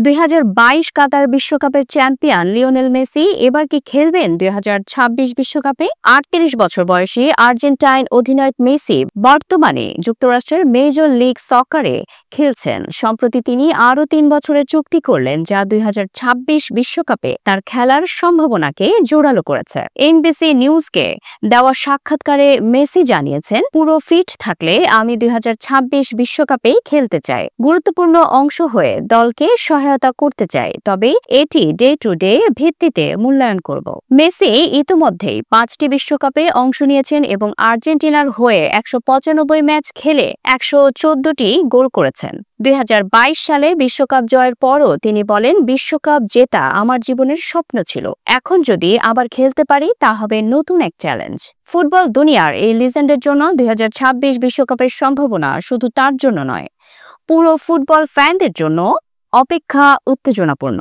2022 কাতার বিশ্বকাপের champion Lionel Messi এবার কি খেলবেন 2026 বিশ্বকাপে? 38 বছর বয়সী আর্জেন্টাইন অধিনায়ক মেসি বর্তমানে যুক্তরাষ্ট্রের মেজর লিগ সকারে খেলছেন। সম্প্রতি তিনি আরও 3 বছরের চুক্তি করলেন, যা 2026 বিশ্বকাপে তার খেলার সম্ভাবনাকে জোরালো করেছে। এনবিসি নিউজকে দেওয়া সাক্ষাৎকারে মেসি জানিয়েছেন, পুরো ফিট থাকলে আমি 2026 বিশ্বকাপেই খেলতে চাই। গুরুত্বপূর্ণ অংশ হয়ে দলকে সহায়তা করতে চাই, তবে এটি ডে টু ডে ভিত্তিতে মূল্যায়ন করব। মেসি ইতিমধ্যেই 5টি বিশ্বকাপে অংশ নিয়েছেন এবং আর্জেন্টিনার হয়ে 195 ম্যাচ খেলে 114টি গোল করেছেন। 2022 সালে বিশ্বকাপ জয়ের পরও তিনি বলেন, বিশ্বকাপ জেতা আমার জীবনের স্বপ্ন ছিল। এখন যদি আবার খেলতে পারি তা হবে নতুন এক চ্যালেঞ্জ। ফুটবল দুনিয়ার এই লিজেন্ডের জন্য 2026 বিশ্বকাপের সম্ভাবনা শুধু তার জন্য নয়, পুরো ফুটবল ফ্যানদের জন্য অপেক্ষা উত্তেজনাপূর্ণ।